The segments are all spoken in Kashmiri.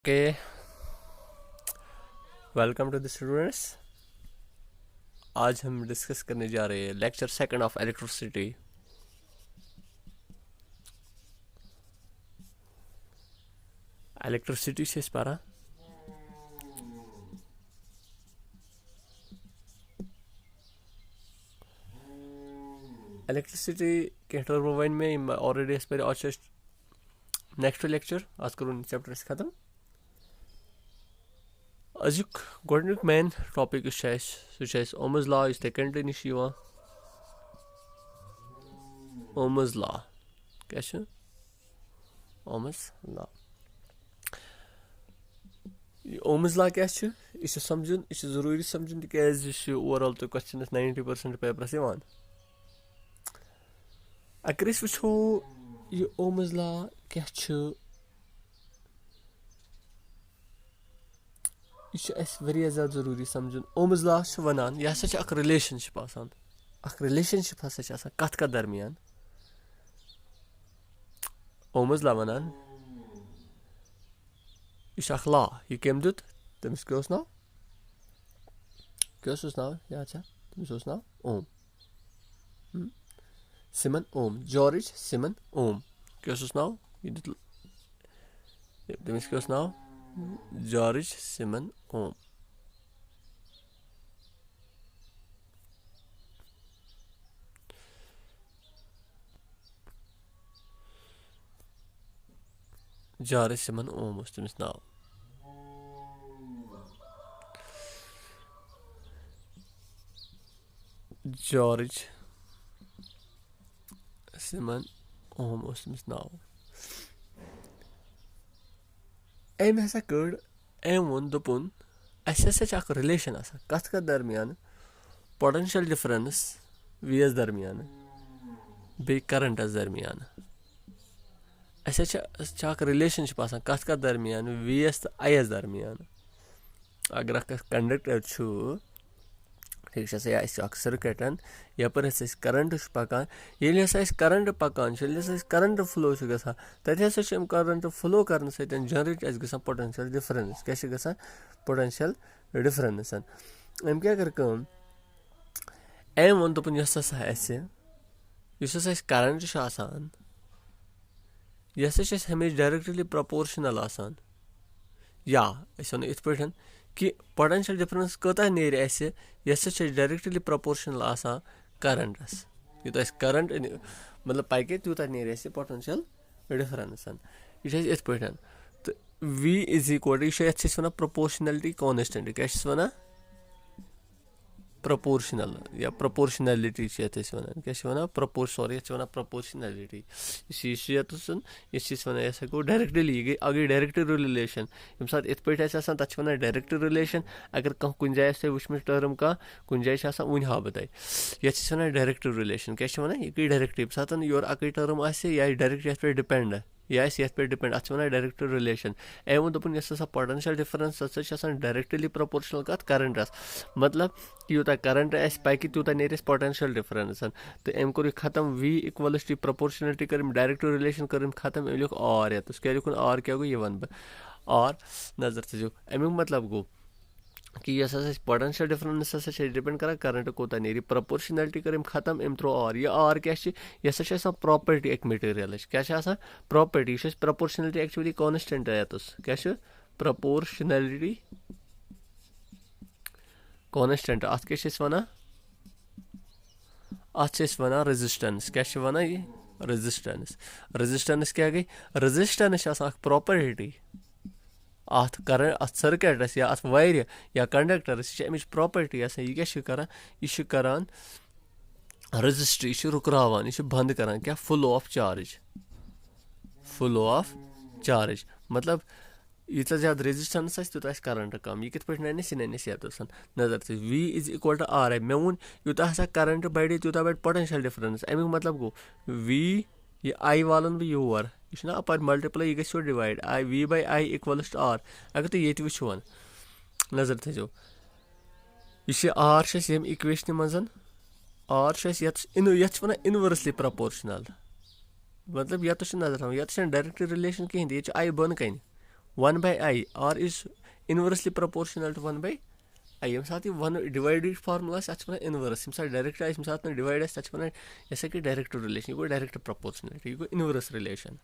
Okay, welcome to the students. आज हम डिस्कस करने जा रहे हैं lecture second of electricity. Electricity से पारा इलेक्ट्रिसिटी के टर्म वन में ऑलरेडी इस पर आज नेक्स्ट लेक्चर आज करूँ चैप्टर खत्म। अजुक गोडनिक मेन टॉपिक सह ओमस लॉ इस कंटिन्यू नश ओमस लॉ क्या ओमस लॉ ओमस लॉ क्या समझुन यह जरूरी समझुन तक ओवरऑल तो क्वेश्चन 90% पेपरस अगर वो यह ओमस लॉ क्या यह ज्यादा जरूरी समझुन। ओमस लॉ वनान यह हसा रिलेशनशिप रिलेशनशिप हसा कत दरमियान। ओमस लॉ वनान यह लॉ यह कम दुत तमिस क्या नाव याद तमिस नाव ओम सिमन ओम जॉर्ज सिमन ओम क्या नाव तमिस क्या नाव जॉर्ज सिमन ओम। जॉर्ज सिमन ओम तमिस नाव। जॉर्ज सिमन ओम तमिस नाव। अम हसा कर अम वो दोपुन अस रिलेशन कत दरमियान पोटेंशियल डिफरेंस वी एस दरमियान बे करंटस दरमियान रिलेशनशिप कत दरमियान वी एस तो आई एस दरमियान। अगर कंडक्टर ठीक यह सर्किटन यपर करंट पकान ये करंट पकान करंट फ्लो तथा करंट फ्लो कर जनरेट ग पोटेंशियल डिफरेंस क्या ग पोटेंशियल डिफरेंस। अम क्या कर अम वो दोपन इस करंट यह हमेशा डायरेक्टली प्रोपोर्शनल या वो इत पे कि पोटेंशियल डिफरेंस कतः नेर यह डायरेक्टली प्रोपोर्शनल करंटस यूत करंट मतलब पके तूत नेर पोटेंशियल डिफरेंस यह इत पे तो V इज इक्वल टू वन प्रोपोर्शनलिटी कॉन्स्टेंट क्या वन प्रोपोर्शनल या प्रोपोर्शनलिटी वन क्या सॉरी वन प्रोपोर्शनलिटी वन हको डायरेक्टली यह गई डायरेक्ट रिलेशन यम सात इत पे तथा वन डायरेक्ट रिलेशन। अगर कह कुछ जाए वुचम टर्म कह कुछ जाए वन हा बह ये वन डायरेक्ट रिलेशन क्या वन यह गई डायरेक्ट यम सात योर अक टर्म यह डायरेक्ट ये पे डिपेंड यह ये पे डिपेंड अत वन डायरेक्ट रिलेशन। अम वो दोपन पोटेंशियल डिफरेंस डायरेक्टली प्रोपोर्शनल कत करंटस मतलब यूत करंट पकि तूत नेर पोटेंशियल डिफरेंस तो अम कोर खत्म V इक्वल्स टू प्रोपोर्शनलिटी कर डायरेक्ट रिलेशन कर खत्म अम लिख आर ये क्या लिखुन आर क्या गो यह वन बह आर नजर थो अमुक मतलब गो कि यह पोटेंशियल डिफरेंस डिपेंड कर करंट कोता नेरी प्रोपोर्शनलिटी कर खत्म अम त्रो आर यह आर क्या यह प्रॉपर्टी एक मटेरियल क्या प्रॉपर्टी प्रोपोर्शनलिटी एक्चुअली कॉन्स्टेंट यतस क्या प्रोपोर्शनलिटी कॉन्स्टेंट अत क्या वन वन रेजिस्टेंस क्या वन रेजिस्टेंस रेजिस्टेंस क्या गई रेजिस्टेंस प्रॉपर्टी अत सर्किटस या अत वायर या कंडक्टरस यह अमिच प्रॉपर्टी यह क्या रेजिस्ट यह रुकरावान यह बंद कर क्या फ्लो ऑफ चार्ज मतलब यूत ज्यादा रेजिस्टेंस तूत करंट कम यह कित पे नस यह नस ये नजर थो V is equal to R मे वो यूत हसा करंट बढ़े तूत बढ़ पोटेंशियल डिफरेंस अमुक मतलब गो V यह आई वालन बह योर यह अपर मल्टीप्लाई यह गो divide V by I equals to R. अगर तुम ये वो नजर थो यह आर यम इक्वेशन मज आर ये वन इनवर्सली प्रोपोर्शनल मतलब ये नजर थो ये डायरेक्ट रिलेशन कहें ये आई बन कन 1/I. R is inversely proportional to 1/I. Yem साथ वन डिवाइडेड फार्मूला अत इनवर्स यम डायरेक्ट यम साथ डिवाइड तक यह गई डायरेक्ट रिलेशन यह गो डायरेक्ट प्रपोर्शनलिटी यह गो इनवर्स रिलेशन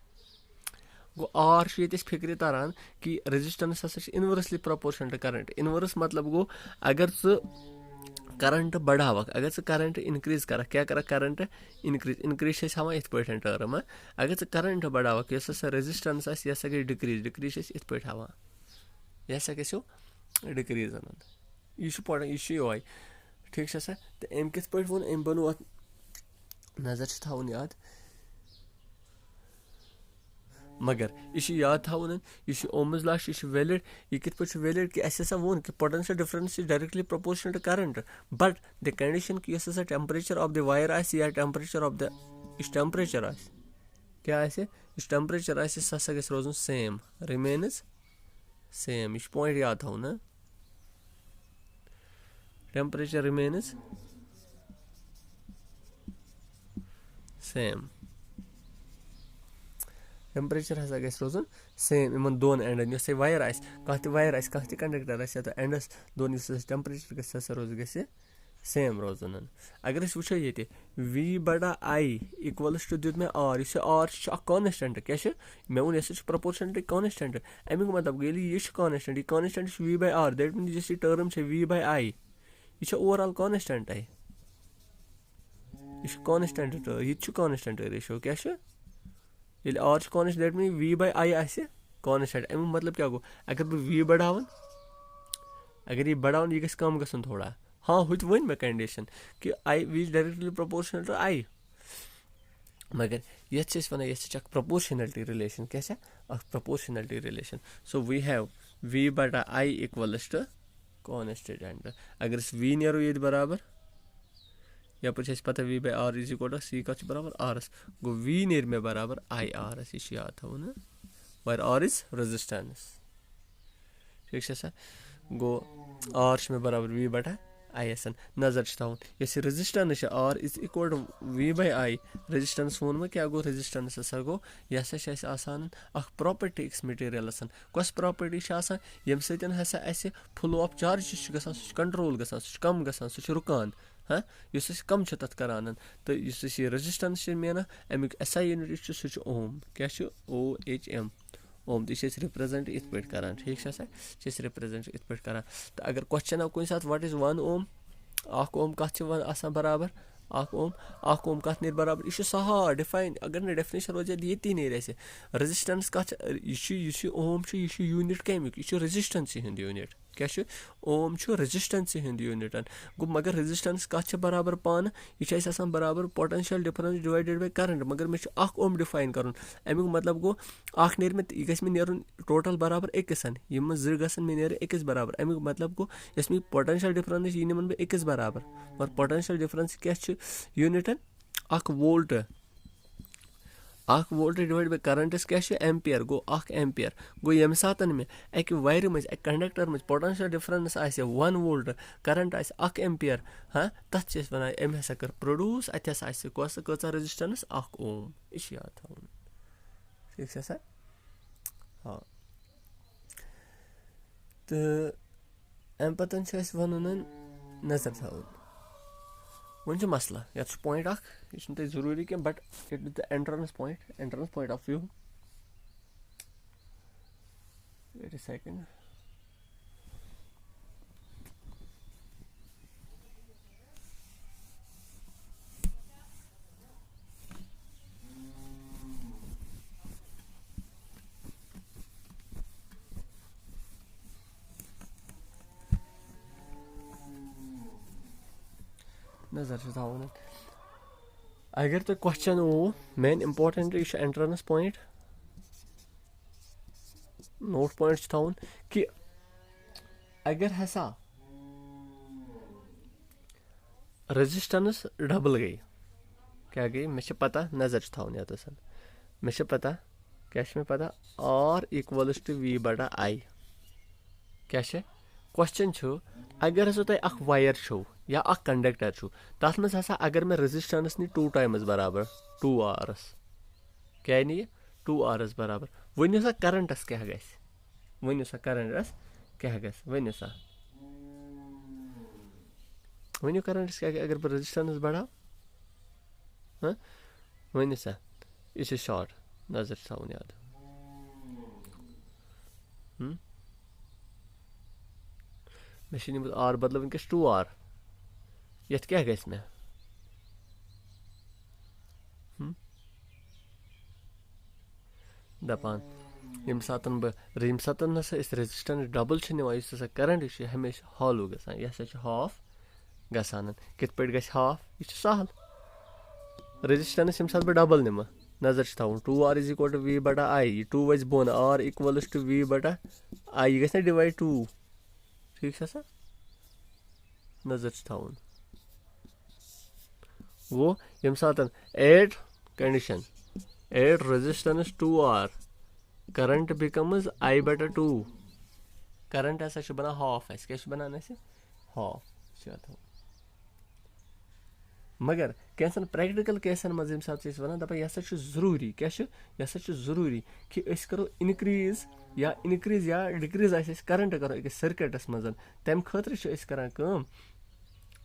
गो आर फिक्र तरान कि रेजिस्टेंस हसा inversely proportional to current inverse मतलब गो अगर करंट बढ़ावक अगर करंट इनक्रीज कर क्या कर करंट इनक्रीज हवा इत पे टर्म अगर करंट बढ़ावक इस रेजिस्टेंस यह गई डिक्रीज इत पे हवा यह गो डिक्रीज यह योय ठीक है तो अम कित पे वो अम बनो अत नजर थवन याद मगर यह याद थवन यह ओम्स लॉ यह वैलिड यह कित पे वैलिड कि अस वोन कि potential difference is directly proportional to current but the condition कि यस टेम्परेचर ऑफ द वायर या टेम्परेचर ऑफ द टेम्परेचर क्या इस टेम्परेचर सह गो रोजन सेम रिमेन्स सेम यह पॉइंट याद थवन ना temperature remains same temperature हसा गस रोजन सेम इन दोन एंडन यस वायर वायर कंडक्टर तो एंडस दोन टेम्परेचर गस रोज गस सेम रोजन अगर वो ये V बड़ा I इक्वल्स टू दुत मे R यह R कॉन्स्टेंट क्या मे वो यह प्रपोर्शनलिटी कॉन्स्टेंट अमुक मतलब यह कॉन्स्टेंट V/R दैट मीन्स यह टर्म V/I यह ओवरऑल कॉन्स्टेंट यह कॉन्स्टेंट यह कॉन्स्टेंट रेशियो क्या ये R constant that mean V/I आसे कॉन्स्टेंट अमुक मतलब क्या गो अगर बह V बढ़ावन अगर यह बढ़ावन यह कम गसन थोड़ा हाँ हुत वन मे कंडीशन कि I V is directly proportional to I मगर ये वन यह प्रपोर्शनलिटी रिलेशन क्या proportionality relation so we have V/I equals to constant अगर V नीरो ये बराबर यपर पता V/R is equal to C का बराबर R गो V नीर में बराबर IR यह याद थवन वर R इज रेजिस्टेंस ठीक है गो R में बराबर V/I नजर थवन यस resistance R is equal to V/I resistance वो क्या गो रेजिस्टेंस हसा गो यह आसान प्रॉपर्टी अक्स मटेरियलस कस प्रॉपर्टी यम ससा फ्लो ऑफ चार्ज कंट्रोल गसान कम गसान रुकान हाँ इस कम तथ करान तो इस रेजिस्टेंस मेना अमुक SI यूनिट सह ओम क्या OHM ओम तो रिप्रेजेंट इत पे करान ठीक है रिप्रेजेंट इत पे करान तो अगर क्वेश्चन आव कुछ साथ व्हाट इज 1 ओम ओम कत बराबर ओम कत नीर बराबर यह सहा डिफाइन अगर ना डेफिनेशन रोज ये नीर रेजिस्टेंस कत ओम यह यूनिट कमिक यह रेजिस्टेंस हंद यूनिट क्या ओम रेजिस्टेंस हंद यूनिट गो मगर रेजिस्टेंस कत बराबर पान यह बराबर potential difference divided by current मगर मे ओम डिफाइन कर अमुक मतलब गो नीर मे यह मे नीरन टोटल बराबर अकिस यम जो गसन मे नीर अकिस बराबर अमुक मतलब go yes may potential difference यह निमन बह अकिस बराबर मगर पोटेंशियल डिफरेंस क्या यूनिटन वोल्ट डिवाइड बाय करंटस क्या एम्पियर गो एम्पियर गो यम सात मे अक वायर मज कंडक्टर मज potential difference 1 volt current 1 ampere हाँ तथ वन अम हसा कर प्रोड्यूस अत कस रेजिस्टेंस 1 ओम यह याद थवन ठीक है सर हाँ तो अम पतन वन नजर थवन वन मसला ये पॉइंट यह जरूरी क्या but it is the entrance point of view wait a second नजर थवन अगर तो क्वेश्चन वो मेन इंपॉर्टेंट यह एंट्रेंस पॉइंट नोट पॉइंट थवन कि अगर हसा रेजिस्टेंस डबल गई क्या गई मे पता नजर थवन ये मे पता क्या पता R इक्वल्स टू V/I क्या क्वेश्चन अगर हसा तुम वायर छो या कंडक्टर छो तथ मज हसा अगर मैं रेजिस्टेंस नी 2 टाइम्स बराबर 2R क्या नी 2R बराबर वन हसा करंटस क्या गस ؤنِو سا کَرنٛٹَس کیٛاہ گژھِ ؤنِو سا ؤنِو کَرنٛٹَس کیٛاہ گژھِ اگر بہٕ رٮ۪زِسٹَنٕس بَڑاو ؤنِو سا یہِ چھِ شاٹ نظر چھِ تھاوُن یاد مےٚ چھِ نِمُت آر بدلہٕ وٕنۍکٮ۪س 2R یَتھ کیٛاہ گژھِ مےٚ دَپان ییٚمہِ ساتہٕ ہسا أسۍ رٮ۪زِسٹَنٕس ڈَبٕل چھِ نِوان یُس ہسا کَرنٛٹ چھُ ہمیشہِ ہالو گژھان یہِ ہسا چھِ ہاف گژھان کِتھ پٲٹھۍ گژھِ ہاف یہِ چھُ سہل رٮ۪زِسٹَنٕس ییٚمہِ ساتہٕ بہٕ ڈَبٕل نِمہٕ نظر چھِ تھاوُن 2R = V/I یہِ 2 وَسہِ بۄن R = V/I یہِ گژھِ نا ڈِوایڈ 2 ٹھیٖک چھا سا نظر چھِ تھاوُن گوٚو ییٚمہِ ساتہٕ at condition at resistance 2R current becomes I/2 current ہسا چھُ بَنان ہاف اَسہِ کیٛاہ چھُ بَنان اَسہِ ہاف چھِ اَتھ مگر کینٛژھن پرٛٮ۪کٹِکَل کیسَن منٛز ییٚمہِ ساتہٕ چھِ أسۍ وَنان دَپان یہِ ہسا چھُ ضروٗری کیٛاہ چھُ یہِ ہسا چھُ ضروٗری کہِ أسۍ کَرو اِنکریٖز یا ڈِکریٖز آسہِ اَسہِ کَرنٛٹ کَرو أکِس سٔرکیٹَس منٛز تَمہِ خٲطرٕ چھِ أسۍ کَران کٲم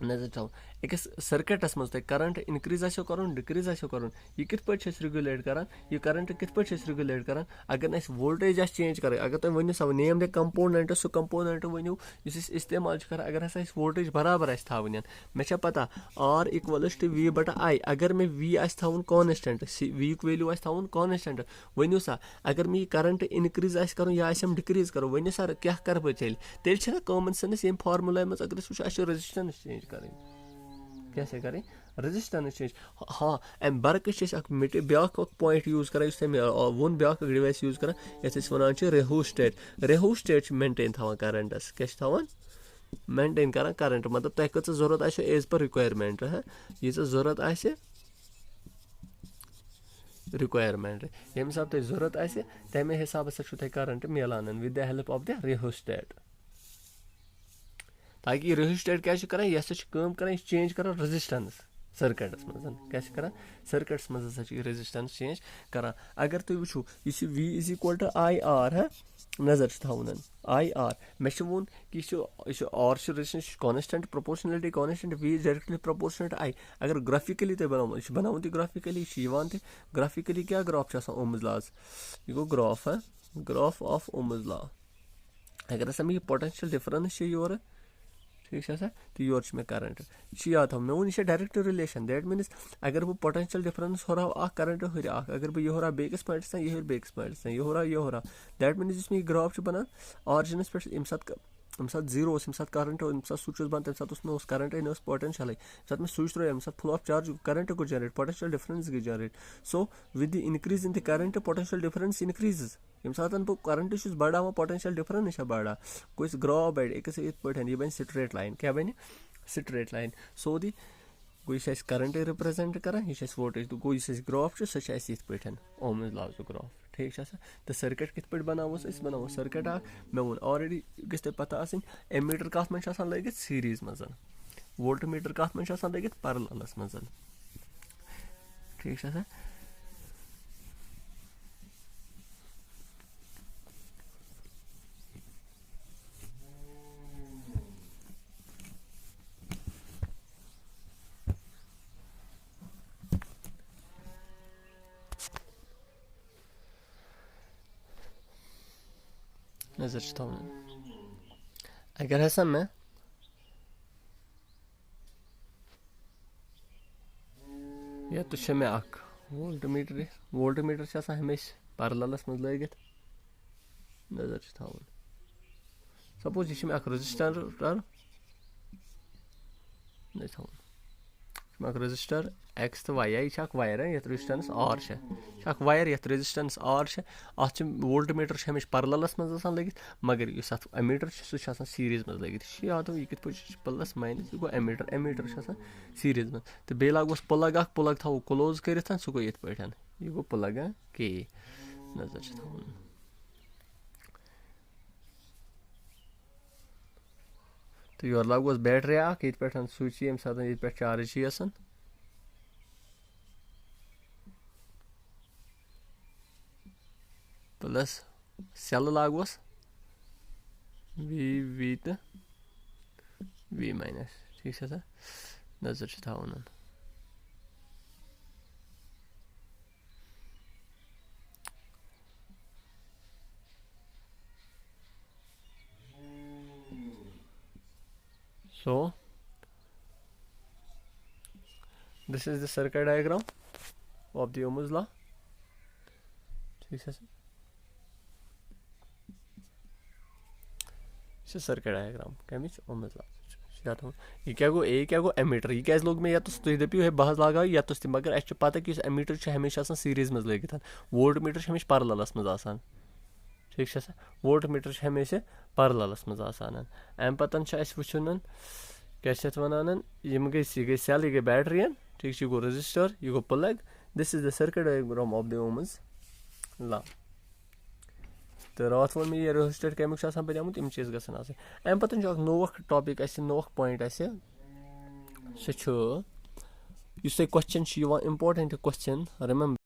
نظر تھاوُن أکِس سٔرکیٹَس منٛز تۄہہِ کَرنٛٹ اِنکریٖز آسیو کَرُن ڈِکریٖز آسیو کَرُن یہِ کِتھ پٲٹھۍ چھِ أسۍ رِگوٗلیٹ کَران یہِ کَرنٛٹ کِتھ پٲٹھۍ چھِ أسۍ رِگوٗلیٹ کَران اگر نہٕ اَسہِ وولٹیج آسہِ چینٛج کَرٕنۍ اگر تُہۍ ؤنِو سا نیم دَ کَمپونٮ۪نٛٹ سُہ کَمپونٮ۪نٛٹ ؤنِو یُس أسۍ اِستعمال چھِ کَران اگر ہسا اَسہِ وولٹیج برابر آسہِ تھاوٕنۍ مےٚ چھےٚ پَتہ R = V/I اگر مےٚ V آسہِ تھاوُن کانسٹنٛٹ V یُک ویلیوٗ آسہِ تھاوُن کانسٹنٛٹ ؤنِو سا اگر مےٚ یہِ کَرنٛٹ اِنکریٖز آسہِ کَرُن یا آسٮ۪م ڈِکریٖز کَرُن ؤنِو سا کیٛاہ کَرٕ بہٕ تیٚلہِ چھِنہ کامَن سٮ۪نٕس ییٚمہِ فارمُلا منٛز اگر أسۍ وٕچھو اَسہِ چھِ رٮ۪زِسٹَنٕس چینٛج کَرٕنۍ کیٛاہ چھےٚ کَرٕنۍ رٮ۪زِسٹَنٕس چینٛج ہاں اَمہِ برعکس چھِ أسۍ بیٛاکھ اَکھ پویِنٛٹ یوٗز کَران یُس تۄہہِ مےٚ ووٚن بیٛاکھ اَکھ ڈِوایس یوٗز کَران یَتھ أسۍ وَنان چھِ ریہوسٹیٹ چھِ مینٹین تھاوان کَرَنٹَس کیٛاہ چھِ تھاوان مینٹین کَران کَرَنٹ مطلب تۄہہِ کۭژاہ ضوٚرَتھ آسیو ایز پٔر رِکویرمٮ۪نٛٹ ییٖژاہ ضوٚرَتھ آسہِ رِکویرمٮ۪نٛٹ ییٚمہِ حِسابہٕ تۄہہِ ضوٚرَتھ آسہِ تَمے حِسابہٕ ہسا چھُو تۄہہِ کَرَنٹ مِلان with the help of the rheostat تاکہِ یہِ ریہوسٹیٹ کیٛاہ چھُ کَران یہِ ہسا چھِ کٲم کَران یہِ چھِ چینٛج کَران رٮ۪زِسٹَنٕس سٔرکیٹَس منٛز کیٛاہ چھِ کَران سٔرکیٹَس منٛز ہسا چھِ یہِ رٮ۪زِسٹَنٕس چینٛج کَران اگر تُہۍ وٕچھِو یہِ چھِ V = IR نظر چھِ تھاوُن IR مےٚ چھِ ووٚن کہِ یہِ چھُ R چھُ رٮ۪زِسٹَنٕس یہِ چھُ کانسٹنٛٹ پرٛوپورشنَلٹی کانسٹنٛٹ V ڈایرٮ۪کٹلی پرٛوپورشنَل I اگر گرٛافِکٔلی تۄہہِ بَناوُن یہِ چھُ بَناوُن تہِ گرٛافِکٔلی یہِ چھِ یِوان تہِ گرٛافِکٔلی کیٛاہ گرٛاف چھُ آسان اومٕز لاز یہِ گوٚو گرٛاف آف اومٕز لا اگر ہسا مےٚ یہِ پوٹٮ۪نشَل ڈِفرَنٕس چھِ یورٕ ٹھیٖک چھا سا تہٕ یورٕ چھُ مےٚ کَرَنٹ یہِ چھُ یاد تھاوُن مےٚ ووٚن یہِ چھےٚ ڈایرٮ۪کٹ رِلیشَن دیٹ میٖنٕز اگر بہٕ پوٹٮ۪نشَل ڈِفرَنٕس ہُراو اَکھ کَرَنٹ ہُرِ اَکھ اگر بہٕ یہِ ہُراو بیٚکِس پویِنٛٹَس تام یہِ ہُرِ بیٚکِس پویِنٛٹَس تام یہِ ہُراو دیٹ میٖنٕز یُس مےٚ یہِ گرٛاف چھُ بَنان آرجِنَس پٮ۪ٹھ ییٚمہِ ساتہٕ زیٖرو اوس ییٚمہِ ساتہٕ کَرَنٹ ییٚمہِ ساتہٕ سُچ اوس بنٛد تَمہِ ساتہٕ اوس کَرَنٹٕے نہ اوس پوٹٮ۪نشَلٕے ییٚمہِ ساتہٕ مےٚ سُچ ترٛوو ییٚمہِ ساتہٕ فُل آف چارج کَرَنٹ گوٚو جَنریٹ پوٹٮ۪نشَل ڈِفرَنٕس گٔے generate so with the increase in the current potential difference increases ییٚمہِ ساتہٕ بہٕ کَرَنٹ چھُس بَڑاوان پوٹٮ۪نشَل ڈِفرَنٕس چھےٚ بَڑان گوٚو یُس گرٛاف بَڑِ أکِس یِتھ پٲٹھۍ یہِ بَنہِ سِٹرٛیٹ لاین کیٛاہ بَنہِ سِٹرٛیٹ لاین سو گوٚو یہِ چھِ اَسہِ کَرَنٹٕے رِپرٛزَنٛٹ کَران یہِ چھِ اَسہِ ووٹیج تہٕ گوٚو یُس اَسہِ گرٛاف چھُ سُہ چھِ اَسہِ یِتھ پٲٹھۍ اومٕز لازُک گرٛاف ٹھیٖک چھا سا تہٕ سٔرکیٹ کِتھ پٲٹھۍ بَناووس أسۍ بَناوو سٔرکیٹ اَکھ مےٚ ووٚن آلریڈی گژھِ تۄہہِ پَتہ آسٕنۍ ایمیٖٹَر کَتھ منٛز چھِ آسان لٲگِتھ سیٖریٖز منٛز وولٹہٕ میٖٹَر کَتھ منٛز چھِ آسان لٲگِتھ پَرلَلَس منٛز ٹھیٖک چھا سا نظر چھِ تھاوُن اگر ہسا مےٚ ییٚتہِ چھُ مےٚ اَکھ وولٹہٕ میٖٹَر چھِ آسان ہمیشہِ پَرلَلَس منٛز لٲگِتھ نظر چھِ تھاوُن سپوز یہِ چھِ مےٚ اَکھ رِزِسٹَر تھاوُن یہِ چھُ مےٚ اَکھ رِزِسٹَر X تہٕ Y یہِ چھِ اَکھ وایَر یَتھ رِزِسٹَنٕس R چھےٚ یہِ چھِ اَکھ وایَر یَتھ رِزِسٹَنٕس R چھےٚ اَتھ چھِ وولٹہٕ میٖٹَر چھِ ہمیشہِ پَرلَلَس منٛز آسان لٲگِتھ مگر یُس اَتھ اٮ۪میٖٹَر چھُ سُہ چھُ آسان سیٖریٖز منٛز لٲگِتھ یہِ چھُ یاد تھاوُن یہِ کِتھ پٲٹھۍ چھُ پٕلَس ماینَس یہِ گوٚو اٮ۪میٖٹَر چھُ آسان سیٖریٖز منٛز تہٕ بیٚیہِ لاگوس پٕلَگ اَکھ پٕلَگ تھاوو کٕلوز کٔرِتھ سُہ گوٚو یِتھ پٲٹھۍ یہِ گوٚو پٕلَگ کے نظر چھِ تھاوُن تہٕ یورٕ لاگوس بیٹرٛی اَکھ ییٚتہِ پٮ۪ٹھ سُچ ییٚمہِ ساتہٕ ییٚتہِ پٮ۪ٹھ چارٕج چھِ آسان پٕلَس سٮ۪لہٕ لاگوس V تہٕ V ماینس ٹھیٖک چھا سا نظر چھِ تھاوُن so this is the circuit diagram of the Ohm's law ٹھیٖک چھا سا یہِ چھِ circuit diagram کَمِچ Ohm's law یہِ کیٛاہ گوٚو A کیٛاہ گوٚو ایمیٖٹر یہِ کیٛازِ لوگ مےٚ یَتَس تُہۍ دٔپِو ہے بہٕ حظ لاگاو یَتَس تہِ مگر اَسہِ چھِ پَتہ کہِ یُس ایمیٖٹر چھُ ہمیشہِ آسان سیٖریٖز منٛز لٲگِتھ وولٹ میٖٹر چھُ ہمیشہِ پَرلَلَس منٛز آسان ٹھیٖک چھا سا وولٹ میٖٹر چھُ ہمیشہِ پَرلَلَس منٛز آسان اَمہِ پَتہٕ چھُ اَسہِ وٕچھُن کیٛاہ چھِ یَتھ وَنان یِم گٔے یہِ گٔے سٮ۪ل یہِ گٔے بیٹرِیَن ٹھیٖک چھُ یہِ گوٚو رٔزِسٹَر یہِ گوٚو plug this is the circuit diagram of the Ohm's law تہٕ راتھ ووٚن مےٚ یہِ رٔزِسٹَر کَمیُک چھُ آسان بَنیومُت یِم چیٖز گژھن آسٕنۍ اَمہِ پَتہٕ چھُ اَکھ نوٚو اَکھ ٹاپِک اَسہِ نوٚو اَکھ پویِنٛٹ اَسہِ سُہ چھُ یُس تۄہہِ کوسچن چھُ یِوان اِمپاٹَنٹ کوسچن رِمٮ۪مبر